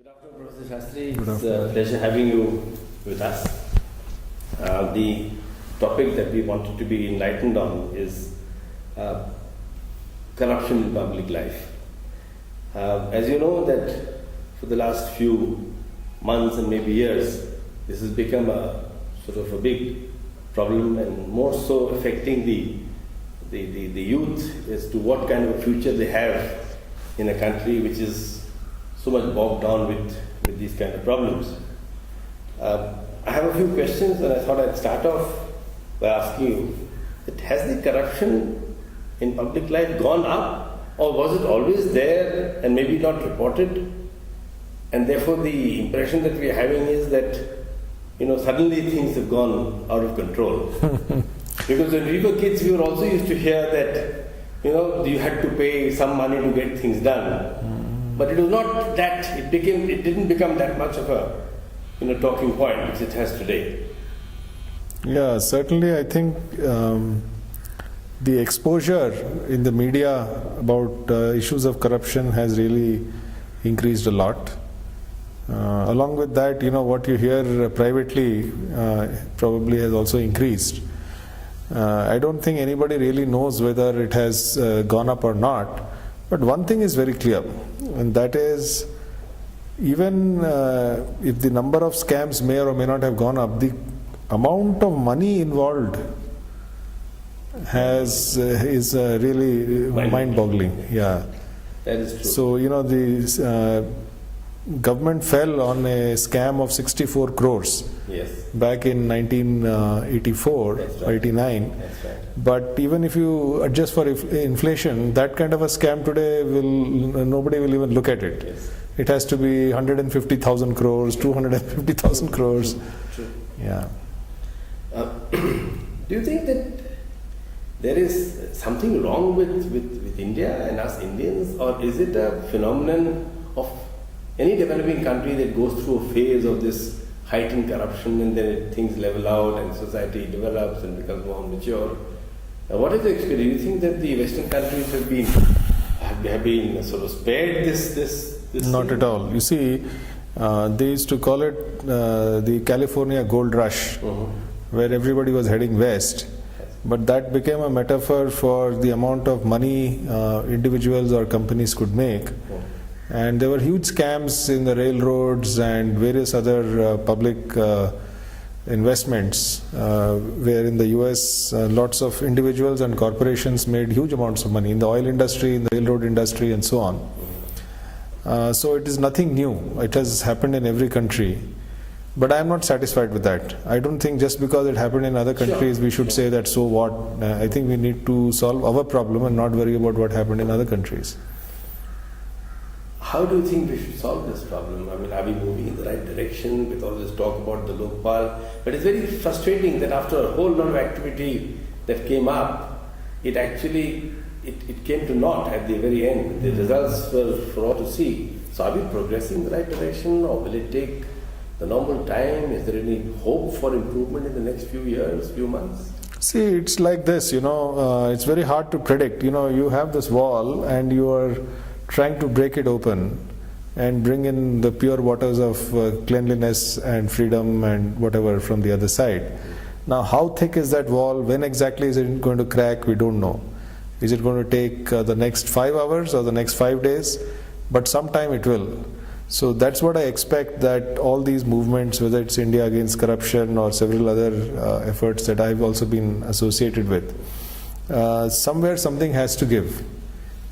Good afternoon, Professor Sastry. Good It's afternoon. a pleasure having you with us. The topic that we wanted to be enlightened on is corruption in public life. As you know that for the last few months and maybe years, this has become a sort of a big problem and more so affecting the youth as to what kind of a future they have in a country which is so much bogged down with these kind of problems. I have a few questions and I thought I'd start off by asking you, that has the corruption in public life gone up, or was it always there and maybe not reported? And therefore the impression that we are having is that, suddenly things have gone out of control. Because when we were kids, we were also used to hear that, you had to pay some money to get things done. But it was not that, it didn't become that much of a talking point which it has today. Yeah, certainly I think the exposure in the media about issues of corruption has really increased a lot. Along with that, what you hear privately probably has also increased. I don't think anybody really knows whether it has gone up or not. But one thing is very clear, and that is, even if the number of scams may or may not have gone up, the amount of money involved is really mind-boggling. Yeah, That is true. So the government fell on a scam of 64 crores Yes, back in 1984, That's right. 89. that's right. But even if you adjust for inflation, that kind of a scam today nobody will even look at it. Yes. It has to be 150,000 crores, 250,000 crores. True. Yeah. Do you think that there is something wrong with India and us Indians, or is it a phenomenon of any developing country that goes through a phase of this heightened corruption and then things level out and society develops and becomes more mature? What is the experience? Do you think that the Western countries have been sort of spared this Not thing? at all. You see, they used to call it the California Gold Rush, where everybody was heading west. But that became a metaphor for the amount of money individuals or companies could make. And there were huge scams in the railroads and various other public investments, where in the US lots of individuals and corporations made huge amounts of money in the oil industry, in the railroad industry, and so on. So it is nothing new. It has happened in every country. But I am not satisfied with that. I don't think just because it happened in other countries we should say that so what. I think we need to solve our problem and not worry about what happened in other countries. How do you think we should solve this problem? I mean, are we moving in the right direction with all this talk about the Lokpal? But it's very frustrating that after a whole lot of activity that came up, it actually it came to naught at the very end. The results were for all to see. So are we progressing in the right direction, or will it take the normal time? Is there any hope for improvement in the next few years, few months? See, it's like this, it's very hard to predict. You have this wall and you are trying to break it open and bring in the pure waters of cleanliness and freedom and whatever from the other side. Now, how thick is that wall? When exactly is it going to crack? We don't know. Is it going to take the next 5 hours or the next 5 days? But sometime it will. So that's what I expect, that all these movements, whether it's India against corruption or several other efforts that I've also been associated with, somewhere something has to give.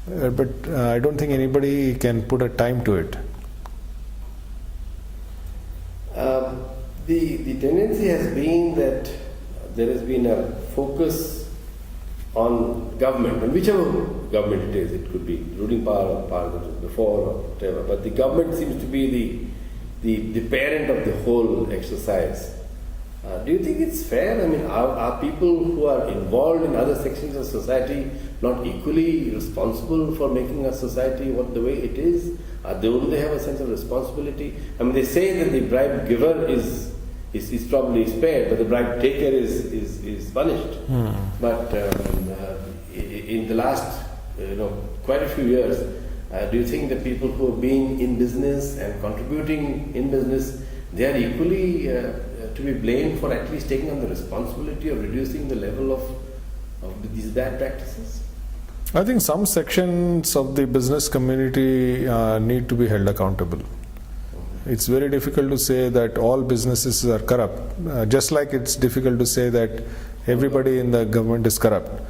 But I don't think anybody can put a time to it. The tendency has been that there has been a focus on government, and whichever government it is, it could be ruling power or power that was before or whatever, but the government seems to be the parent of the whole exercise. Do you think it's fair? I mean, are people who are involved in other sections of society not equally responsible for making a society the way it is? Don't they have a sense of responsibility? I mean, they say that the bribe giver is probably spared, but the bribe taker is punished. But in the last quite a few years, Do you think that people who have been in business and contributing in business, they are equally to be blamed for at least taking on the responsibility of reducing the level of these bad practices? I think some sections of the business community need to be held accountable. It's very difficult to say that all businesses are corrupt, just like it's difficult to say that everybody in the government is corrupt.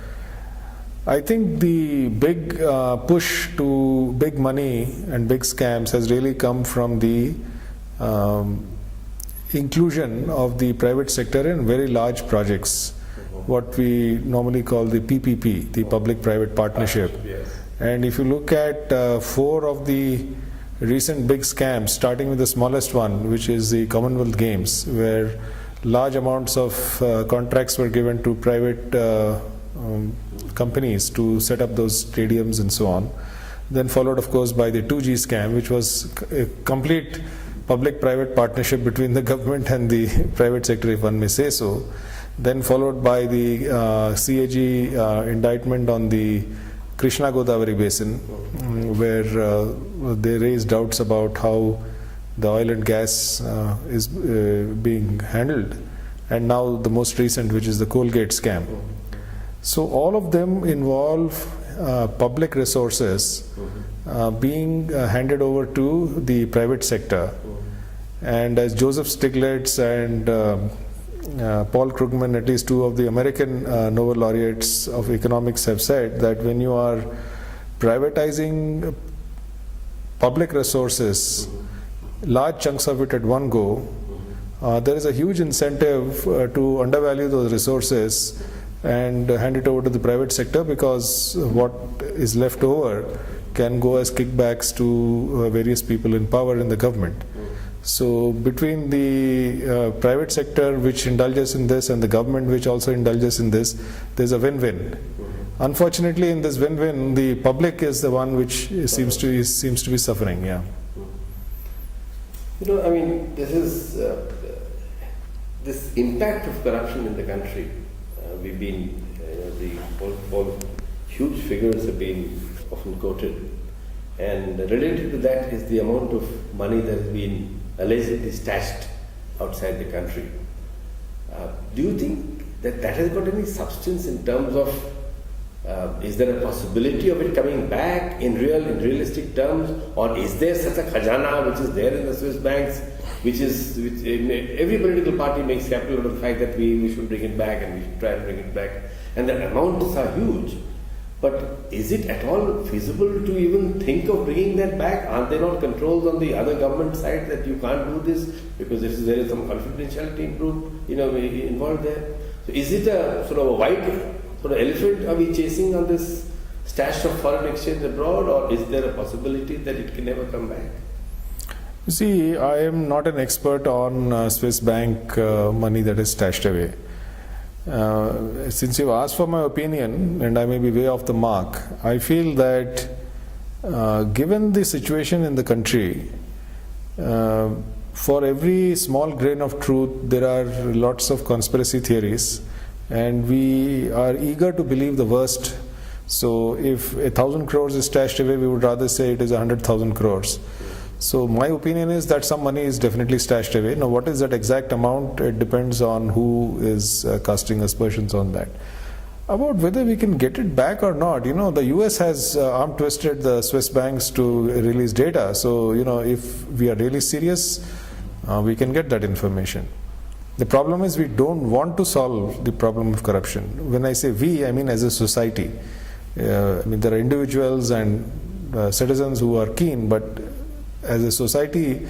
I think the big push to big money and big scams has really come from the inclusion of the private sector in very large projects, what we normally call the PPP, the public-private partnership. Yes. And if you look at 4 of the recent big scams, starting with the smallest one, which is the Commonwealth Games, where large amounts of contracts were given to private companies to set up those stadiums and so on. Then followed, of course, by the 2G scam, which was a complete public-private partnership between the government and the private sector, if one may say so. Then followed by the CAG indictment on the Krishna Godavari basin, where they raised doubts about how the oil and gas is being handled, and now the most recent, which is the Colgate scam. So all of them involve public resources being handed over to the private sector. And as Joseph Stiglitz and Paul Krugman, at least 2 of the American Nobel laureates of economics, have said that when you are privatizing public resources, large chunks of it at one go, there is a huge incentive to undervalue those resources and hand it over to the private sector, because what is left over can go as kickbacks to various people in power in the government. So between the private sector, which indulges in this, and the government, which also indulges in this, there's a win-win. Unfortunately, in this win-win, the public is the one which seems to be suffering. Yeah. You know, I mean, this is this impact of corruption in the country. We've been all huge figures have been often quoted, and related to that is the amount of money that has been allegedly stashed outside the country. Do you think that that has got any substance in terms of is there a possibility of it coming back in realistic terms, or is there such a khajana which is there in the Swiss banks, which every political party makes capital out of the fact that we should bring it back and we should try to bring it back, and the amounts are huge. But is it at all feasible to even think of bringing that back? Aren't there not controls on the other government side that you can't do this because there is some confidentiality involved there? So is it a sort of a white sort of elephant are we chasing on this stash of foreign exchange abroad, or is there a possibility that it can never come back? You see, I am not an expert on Swiss bank money that is stashed away. Since you've asked for my opinion, and I may be way off the mark, I feel that given the situation in the country, for every small grain of truth, there are lots of conspiracy theories, and we are eager to believe the worst. So if 1,000 crores is stashed away, we would rather say it is 100,000 crores. So my opinion is that some money is definitely stashed away. Now, what is that exact amount? It depends on who is casting aspersions on that. About whether we can get it back or not, the US has arm twisted the Swiss banks to release data. So, if we are really serious, we can get that information. The problem is we don't want to solve the problem of corruption. When I say we, I mean as a society. There are individuals and citizens who are keen, but as a society,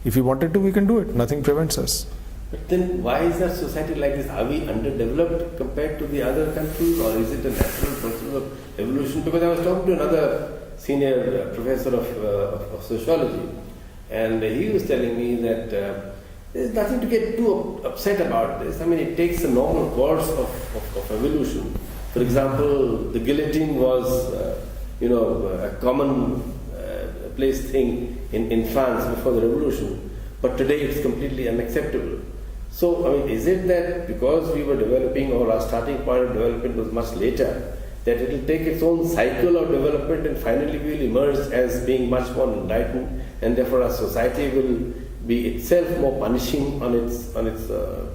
if we wanted to, we can do it. Nothing prevents us. But then why is our society like this? Are we underdeveloped compared to the other countries, or is it a natural process of evolution? Because I was talking to another senior professor of sociology, and he was telling me that there's nothing to get too upset about this. I mean, it takes a normal course of evolution. For example, the guillotine was, a common place thing in France before the revolution, but today it's completely unacceptable. So, is it that because we were developing, or our starting point of development was much later, that it will take its own cycle of development and finally we will emerge as being much more enlightened, and therefore our society will be itself more punishing on its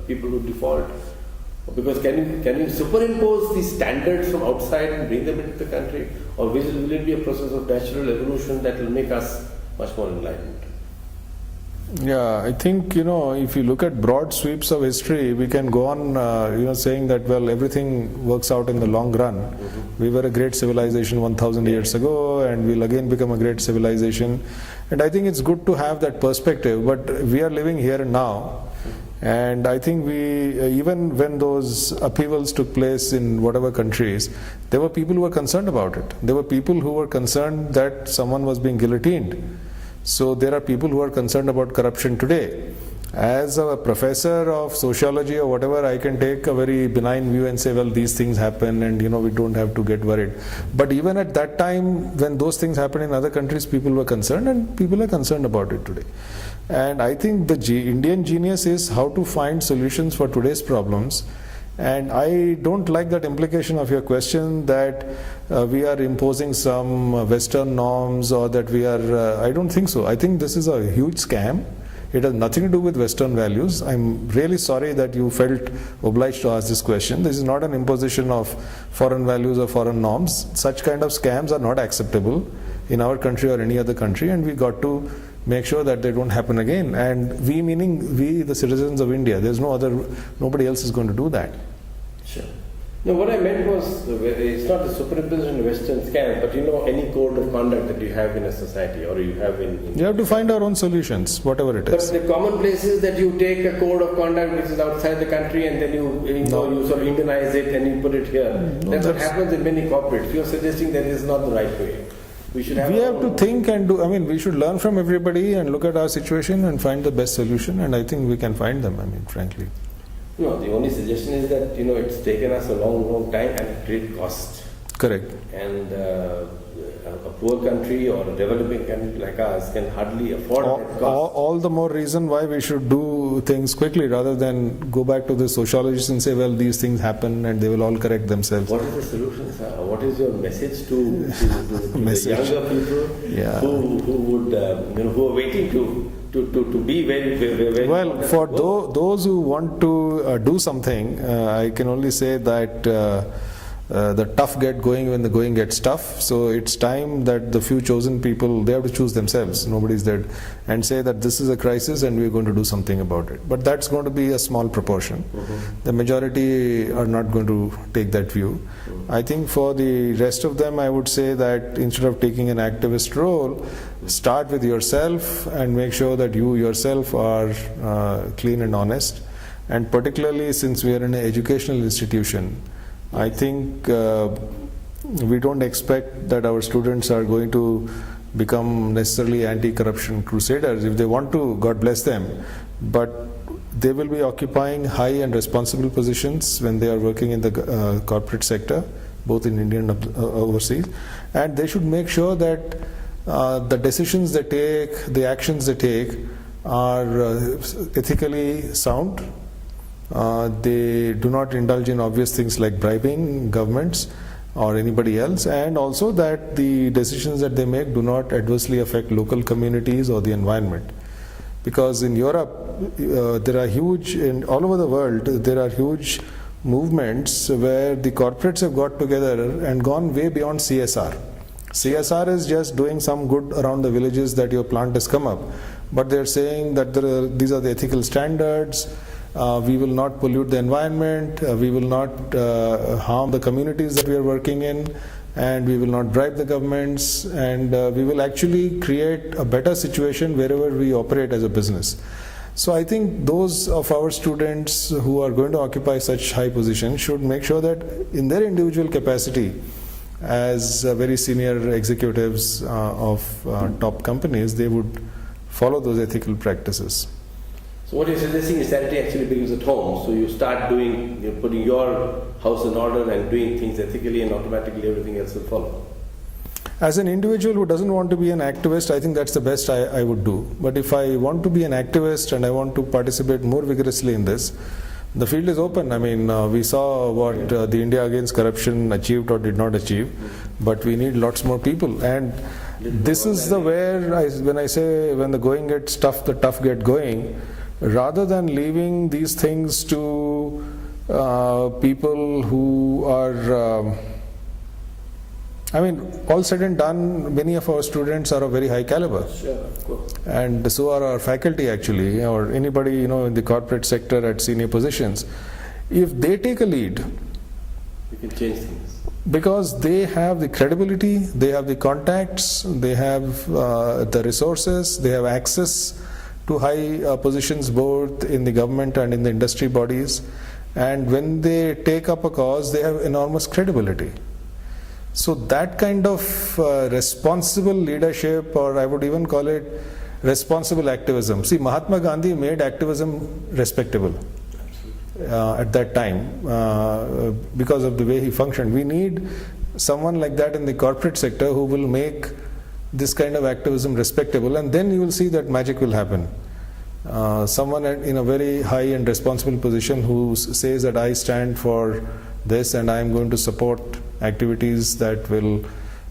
people who default? Because can you superimpose these standards from outside and bring them into the country, or will it be a process of natural evolution that will make us much more enlightened? Yeah, I think, if you look at broad sweeps of history, we can go on, saying that, well, everything works out in the long run. We were a great civilization 1,000 years ago, and we'll again become a great civilization. And I think it's good to have that perspective, but we are living here and now. And I think even when those upheavals took place in whatever countries, there were people who were concerned about it. There were people who were concerned that someone was being guillotined. So there are people who are concerned about corruption today. As a professor of sociology or whatever, I can take a very benign view and say, well, these things happen and we don't have to get worried. But even at that time, when those things happened in other countries, people were concerned, and people are concerned about it today. And I think the Indian genius is how to find solutions for today's problems. And I don't like that implication of your question that we are imposing some Western norms, or that we are, I don't think so. I think this is a huge scam. It has nothing to do with Western values. I'm really sorry that you felt obliged to ask this question. This is not an imposition of foreign values or foreign norms. Such kind of scams are not acceptable in our country or any other country, and we got to make sure that they don't happen again. And we, meaning we, the citizens of India. There's nobody else is going to do that. Sure. No, what I meant was, it's not the superimposition of Western scams, but any code of conduct that you have in a society, or you have in You have to find our own solutions, whatever it is. But the commonplace is that you take a code of conduct which is outside the country, and then you sort of Indianize it and you put it here. That's what happens in many corporates. You're suggesting that this is not the right way. We have to think and do. We should learn from everybody and look at our situation and find the best solution, and I think we can find them, frankly. No, the only suggestion is that it's taken us a long time and at great cost. Correct. And a poor country or a developing country like ours can hardly afford that cost. All the more reason why we should do things quickly rather than go back to the sociologists and say, well, these things happen and they will all correct themselves. What is the solution, sir? What is your message to the younger people who would who are waiting to be very well, for those who want to do something, I can only say that the tough get going when the going gets tough. So it's time that the few chosen people, they have to choose themselves, nobody's there, and say that this is a crisis and we're going to do something about it. But that's going to be a small proportion. The majority are not going to take that view. I think for the rest of them, I would say that instead of taking an activist role, start with yourself and make sure that you yourself are clean and honest. And particularly since we are in an educational institution, I think we don't expect that our students are going to become necessarily anti-corruption crusaders. If they want to, God bless them. But they will be occupying high and responsible positions when they are working in the corporate sector, both in India and overseas. And they should make sure that the decisions they take, the actions they take are ethically sound. They do not indulge in obvious things like bribing governments or anybody else, and also that the decisions that they make do not adversely affect local communities or the environment. Because in Europe, there are all over the world, there are huge movements where the corporates have got together and gone way beyond CSR. CSR is just doing some good around the villages that your plant has come up, but they're saying that these are the ethical standards. We will not pollute the environment, we will not harm the communities that we are working in, and we will not bribe the governments, and we will actually create a better situation wherever we operate as a business. So I think those of our students who are going to occupy such high positions should make sure that in their individual capacity as very senior executives of top companies, they would follow those ethical practices. So what you're suggesting is charity actually begins at home. So you start putting your house in order and doing things ethically, and automatically everything else will follow. As an individual who doesn't want to be an activist, I think that's the best I would do. But if I want to be an activist and I want to participate more vigorously in this, The field is open. I mean, we saw what the India Against Corruption achieved or did not achieve, but we need lots more people. And this is the when I say when the going gets tough, the tough get going. Rather than leaving these things to people who are, I mean, all said and done, many of our students are of very high caliber. Sure, of course. And so are our faculty actually, or anybody, you know, in the corporate sector at senior positions. If they take a lead, You can change things. because they have the credibility, they have the contacts, they have the resources, they have access to high positions both in the government and in the industry bodies, and when they take up a cause, they have enormous credibility. So that kind of responsible leadership, or I would even call it responsible activism. See, Mahatma Gandhi made activism respectable at that time because of the way he functioned. We need someone like that in the corporate sector who will make this kind of activism respectable, and then you will see that magic will happen. Someone in a very high and responsible position who says that I stand for this and I am going to support activities that will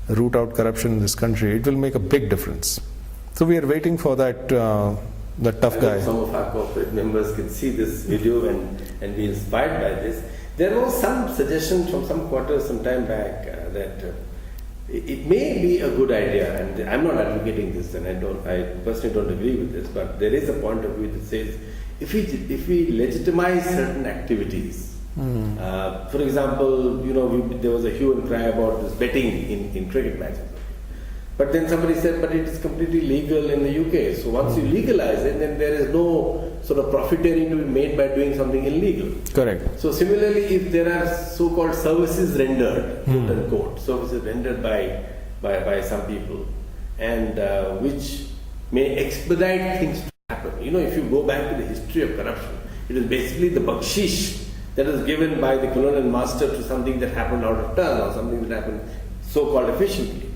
root out corruption in this country, it will make a big difference. So we are waiting for that tough guy. Some of our corporate members can see this video and be inspired by this. There was some suggestion from some quarters some time back that it may be a good idea, and I'm not advocating this, and I personally don't agree with this, but there is a point of view that says if we legitimize certain activities. For example, you know, there was a hue and cry about this betting in cricket matches. But then somebody said, but it is completely legal in the UK. So once you legalize it, then there is no sort of profiteering to be made by doing something illegal. Correct. So similarly, if there are so-called services rendered, quote unquote, services rendered by some people, and which may expedite things to happen. You know, if you go back to the history of corruption, it is basically the bakshish that is given by the colonial master to something that happened out of turn or something that happened so-called efficiently.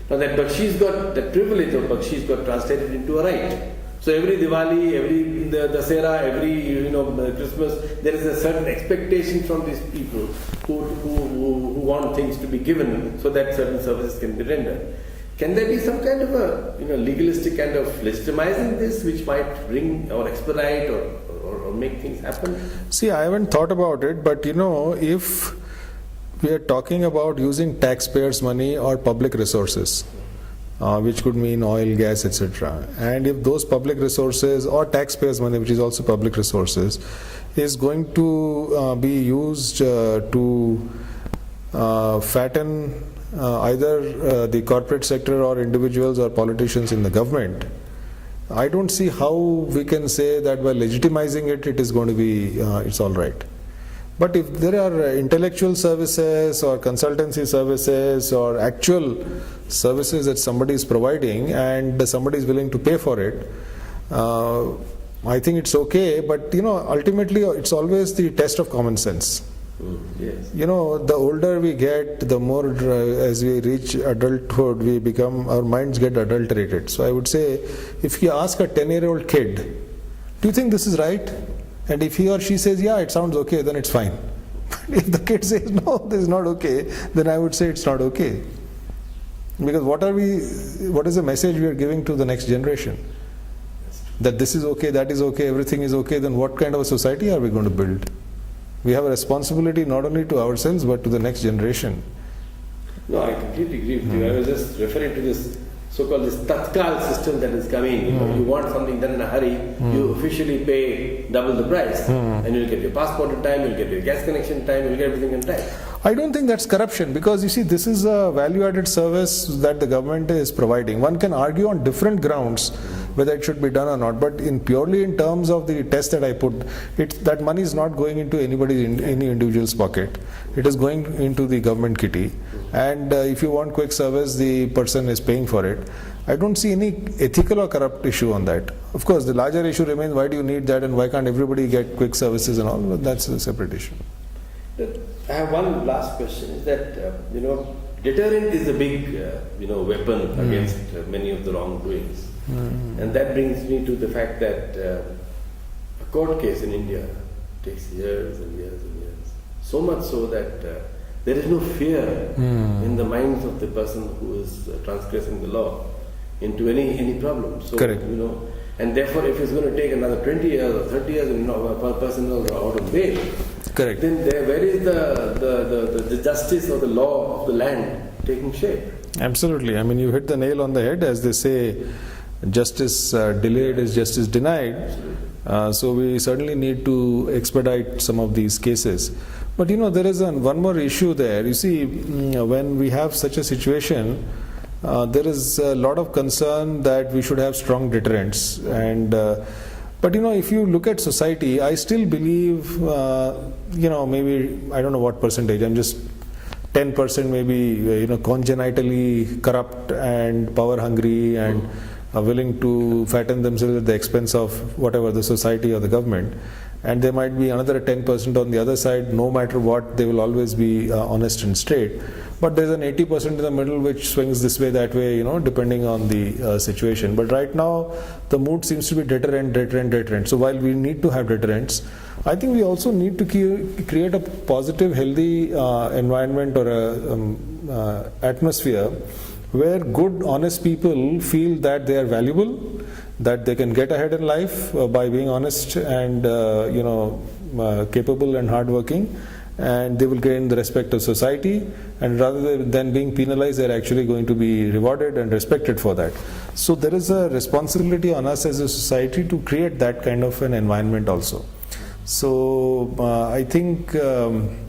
Now that bakshish that privilege of bakshish got translated into a right. So every Diwali, every Dasera, every Christmas, there is a certain expectation from these people who want things to be given so that certain services can be rendered. Can there be some kind of a legalistic kind of legitimizing this, which might bring or expedite or make things happen? See, I haven't thought about it, but if we are talking about using taxpayers' money or public resources, which could mean oil, gas, etc. And if those public resources or taxpayers' money, which is also public resources, is going to be used to fatten either the corporate sector or individuals or politicians in the government, I don't see how we can say that by legitimizing it, it is going to be, it's all right. But if there are intellectual services or consultancy services or actual services that somebody is providing and somebody is willing to pay for it, I think it's okay. But ultimately it's always the test of common sense. Yes. The older we get, the more as we reach adulthood, our minds get adulterated. So I would say, if you ask a 10-year-old kid, do you think this is right? And if he or she says, yeah, it sounds okay, then it's fine. But if the kid says, no, this is not okay, then I would say it's not okay. Because what is the message we are giving to the next generation? That this is okay, that is okay, everything is okay, then what kind of a society are we going to build? We have a responsibility not only to ourselves, but to the next generation. No, I completely agree with you. I was just referring to this so-called this tatkal system that is coming. You want something done in a hurry, you officially pay double the price, and you'll get your passport in time, you'll get your gas connection in time, you'll get everything in time. I don't think that's corruption, because you see, this is a value-added service that the government is providing. One can argue on different grounds whether it should be done or not, but purely in terms of the test that I put, that money is not going into any individual's pocket. It is going into the government kitty, and if you want quick service, the person is paying for it. I don't see any ethical or corrupt issue on that. Of course, the larger issue remains, why do you need that, and why can't everybody get quick services and all? But that's a separate issue. I have one last question. Is that deterrent is a big weapon against many of the wrongdoings, and that brings me to the fact that a court case in India takes years and years and years. So much so that there is no fear in the minds of the person who is transgressing the law into any problem. So, Correct. And therefore, if it's going to take another 20 years or 30 years, a person is out of bail, Correct. then where is the justice or the law of the land taking shape? Absolutely. I mean, you hit the nail on the head. As they say, justice delayed is justice denied. So we certainly need to expedite some of these cases. But there is one more issue there. You see, when we have such a situation, there is a lot of concern that we should have strong deterrents. But if you look at society, I still believe, maybe, I don't know what percentage, I'm just 10% maybe, congenitally corrupt and power hungry and are willing to fatten themselves at the expense of whatever the society or the government. And there might be another 10% on the other side. No matter what, they will always be honest and straight. But there's an 80% in the middle which swings this way, that way, depending on the situation. But right now, the mood seems to be deterrent. So while we need to have deterrents, I think we also need to create a positive, healthy environment or a atmosphere where good, honest people feel that they are valuable, that they can get ahead in life by being honest and capable and hardworking, and they will gain the respect of society, and rather than being penalized, they are actually going to be rewarded and respected for that. So there is a responsibility on us as a society to create that kind of an environment also. So I think that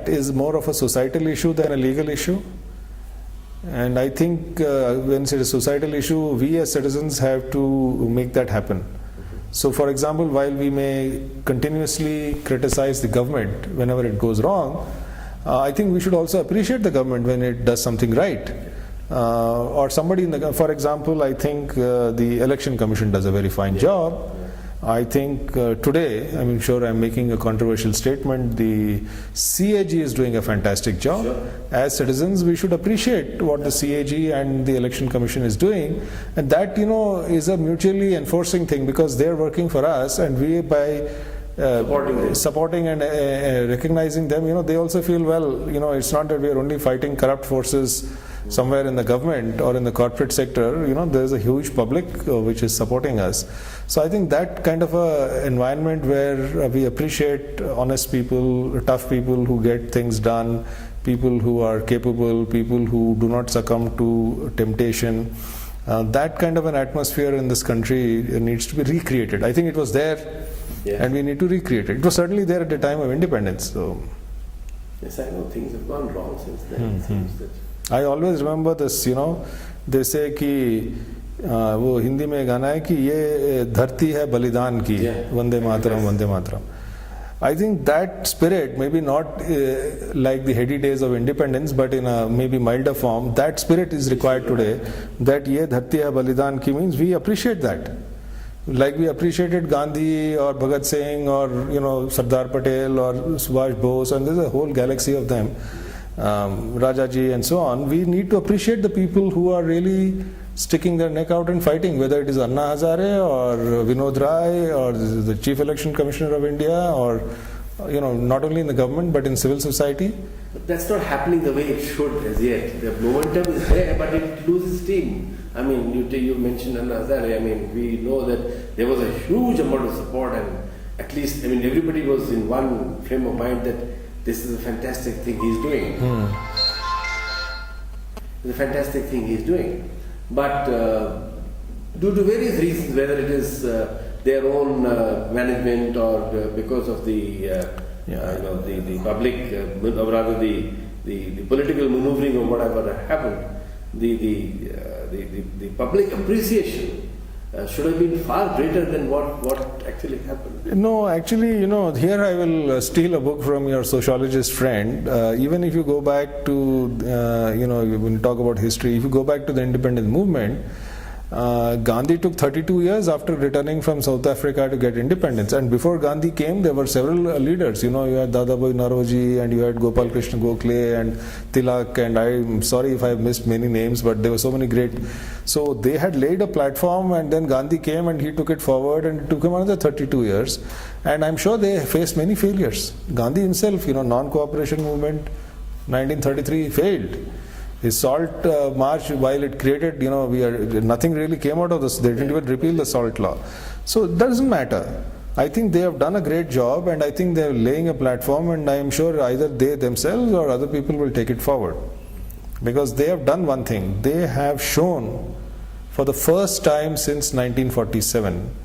is more of a societal issue than a legal issue. And I think when it's a societal issue, we as citizens have to make that happen. So for example, while we may continuously criticize the government whenever it goes wrong, I think we should also appreciate the government when it does something right. Or somebody for example, I think the Election Commission does a very fine job. I think today, I'm sure I'm making a controversial statement, the CAG is doing a fantastic job. Sure. As citizens, we should appreciate what the CAG and the Election Commission is doing, and that is a mutually enforcing thing, because they're working for us, and we by supporting and recognizing them, they also feel, well, it's not that we are only fighting corrupt forces somewhere in the government or in the corporate sector. There is a huge public which is supporting us. So I think that kind of a environment where we appreciate honest people, tough people who get things done, people who are capable, people who do not succumb to temptation, that kind of an atmosphere in this country needs to be recreated. I think it was there, and we need to recreate it. It was certainly there at the time of independence. So yes, I know things have gone wrong since then. It seems that I always remember this, they say कि वो हिंदी में गाना है कि ये धरती है बलिदान की, Vande Mataram, Vande Mataram. I think that spirit, maybe not like the heady days of independence, but in a maybe milder form, that spirit is required today. That ye dharti hai balidan ki means we appreciate that. Like we appreciated Gandhi or Bhagat Singh or Sardar Patel or Subhash Bose, and there's a whole galaxy of them, Rajaji and so on. We need to appreciate the people who are really sticking their neck out and fighting, whether it is Anna Hazare or Vinod Rai or the Chief Election Commissioner of India, or not only in the government but in civil society. But that's not happening the way it should as yet. The momentum is there, but it loses steam. I mean, you mentioned Anna Hazare. I mean, we know that there was a huge amount of support, and at least, everybody was in one frame of mind that this is a fantastic thing he's doing. It's a fantastic thing he's doing. But due to various reasons, whether it is their own management or because of the public, or rather the political maneuvering or whatever happened, the public appreciation should have been far greater than what actually happened. No, actually, here I will steal a book from your sociologist friend. Even if you go back to, when you talk about history, if you go back to the independence movement, Gandhi took 32 years after returning from South Africa to get independence. And before Gandhi came, there were several leaders. You had Dadabhai Naoroji, and you had Gopal Krishna Gokhale and Tilak, and I'm sorry if I've missed many names, but there were so many great. So they had laid a platform, and then Gandhi came and he took it forward, and it took him another 32 years. And I'm sure they faced many failures. Gandhi himself, non-cooperation movement, 1933 failed. His salt march, while it created, nothing really came out of this. They didn't even repeal the salt law. So it doesn't matter. I think they have done a great job, and I think they're laying a platform, and I am sure either they themselves or other people will take it forward. Because they have done one thing. They have shown for the first time since 1947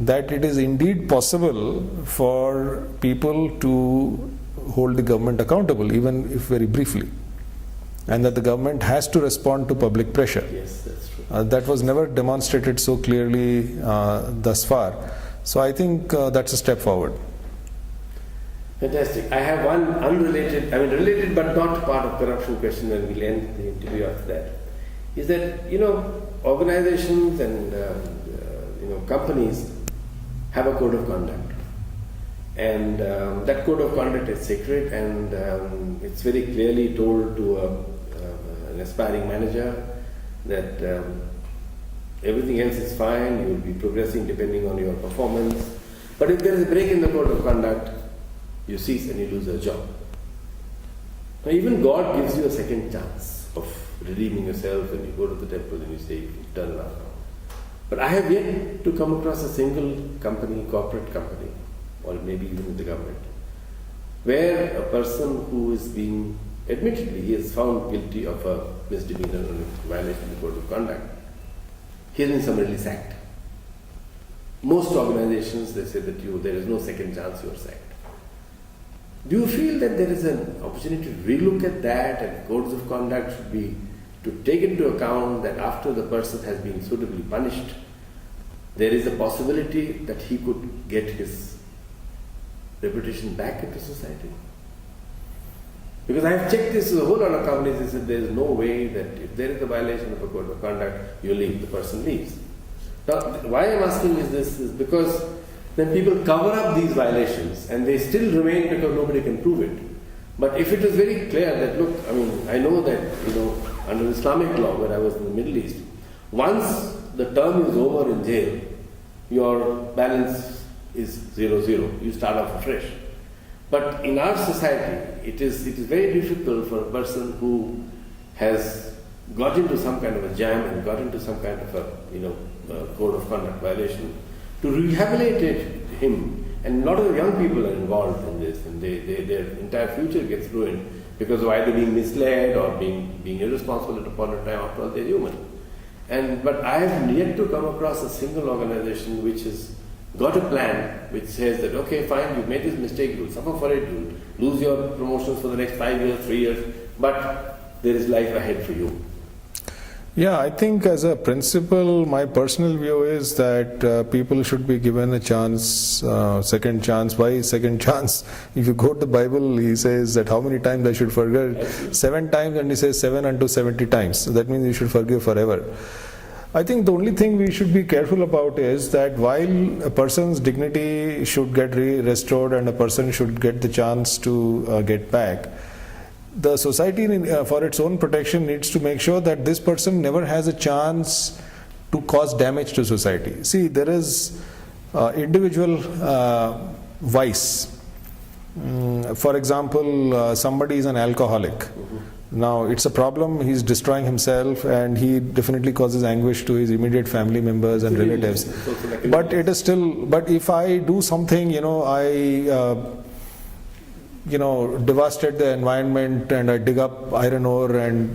that it is indeed possible for people to hold the government accountable, even if very briefly. And that the government has to respond to public pressure. Yes, that's true. That was never demonstrated so clearly thus far. So I think that's a step forward. Fantastic. I have one related but not part of corruption question, and we'll end the interview after that. Is that, organizations and companies have a code of conduct. And that code of conduct is sacred, and it's very clearly told to an aspiring manager that everything else is fine, you will be progressing depending on your performance. But if there is a break in the code of conduct, you cease and you lose your job. Now even God gives you a second chance of redeeming yourself, and you go to the temple and you say, turn around. But I have yet to come across a single company, corporate company, or maybe even in the government, where a person who is being, admittedly, he is found guilty of a misdemeanor or a violation of the code of conduct, he has been summarily sacked. Most organizations, they say that there is no second chance, you are sacked. Do you feel that there is an opportunity to relook at that, and codes of conduct should be to take into account that after the person has been suitably punished, there is a possibility that he could get his reputation back into society? Because I have checked this with a whole lot of companies, they said there is no way that if there is a violation of a code of conduct, you leave, the person leaves. Now, why I am asking this is because then people cover up these violations and they still remain because nobody can prove it. But if it is very clear that, look, I know that, under Islamic law, where I was in the Middle East, once the term is over in jail, your balance is 0-0. You start off afresh. But in our society, it is very difficult for a person who has got into some kind of a jam and got into some kind of a code of conduct violation to rehabilitate him. And a lot of young people are involved in this, and their entire future gets ruined because of either being misled or being irresponsible at a point in time. After all, they're human. But I have yet to come across a single organization which has got a plan which says that, okay, fine, you've made this mistake, you'll suffer for it, you'll lose your promotions for the next 5 years, 3 years, but there is life ahead for you. Yeah, I think as a principle, my personal view is that people should be given a chance, second chance. Why second chance? If you go to the Bible, he says that how many times I should forgive? 7 times, and he says 7 unto 70 times. So that means you should forgive forever. I think the only thing we should be careful about is that while a person's dignity should get restored and a person should get the chance to get back, the society for its own protection needs to make sure that this person never has a chance to cause damage to society. See, there is individual vice. For example, somebody is an alcoholic. Now it's a problem, he's destroying himself and he definitely causes anguish to his immediate family members and relatives. But it is still, but if I do something, devastate the environment and I dig up iron ore and,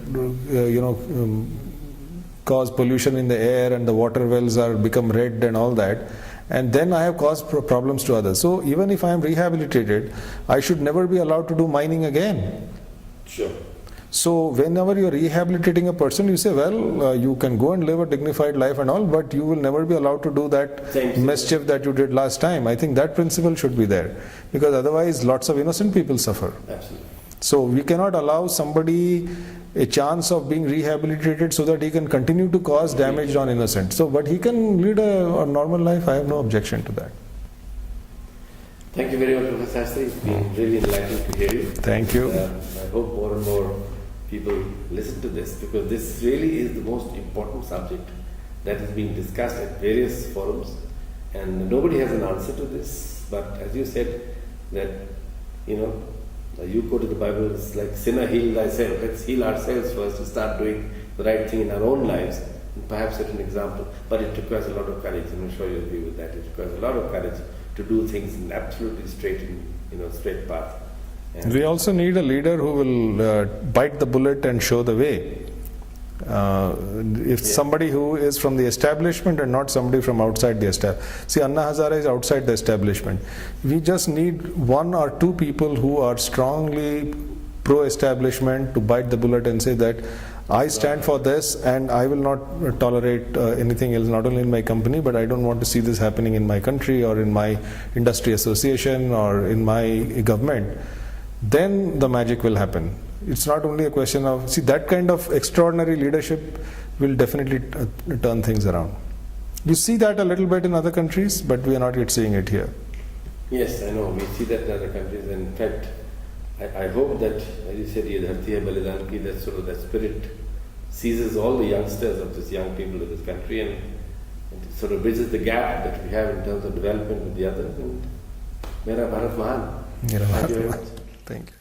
cause pollution in the air and the water wells become red and all that, and then I have caused problems to others. So even if I am rehabilitated, I should never be allowed to do mining again. Sure. So whenever you are rehabilitating a person, you say, well, you can go and live a dignified life and all, but you will never be allowed to do that mischief that you did last time. I think that principle should be there, because otherwise lots of innocent people suffer. Absolutely. So we cannot allow somebody a chance of being rehabilitated so that he can continue to cause damage on innocent. So, but he can lead a normal life. I have no objection to that. Thank you very much, Professor Sastry. It's been really enlightening to hear you. Thank you. I hope more and more people listen to this, because this really is the most important subject that is being discussed at various forums, and nobody has an answer to this. But as you said, that, you quoted the Bible, it's like, sinner heal thyself. Let's heal ourselves first to start doing the right thing in our own lives, and perhaps set an example. But it requires a lot of courage, and I'm sure you agree with that. It requires a lot of courage to do things in absolutely straight path. And we also need a leader who will bite the bullet and show the way. If somebody who is from the establishment and not somebody from outside the establishment. See, Anna Hazare is outside the establishment. We just need one or two people who are strongly pro-establishment to bite the bullet and say that I stand for this and I will not tolerate anything else, not only in my company, but I don't want to see this happening in my country or in my industry association or in my government. Then the magic will happen. It's not only a question of, see, that kind of extraordinary leadership will definitely turn things around. You see that a little bit in other countries, but we are not yet seeing it here. Yes, I know. We see that in other countries. And in fact, I hope that, as you said, Ye Dharti Hai Balidan Ki, that sort of that spirit seizes all the youngsters of this young people of this country and sort of bridges the gap that we have in terms of development with the others. And Mera Bharat Mahan. Mera Thank you Bharat very Mahan. much. Thank you.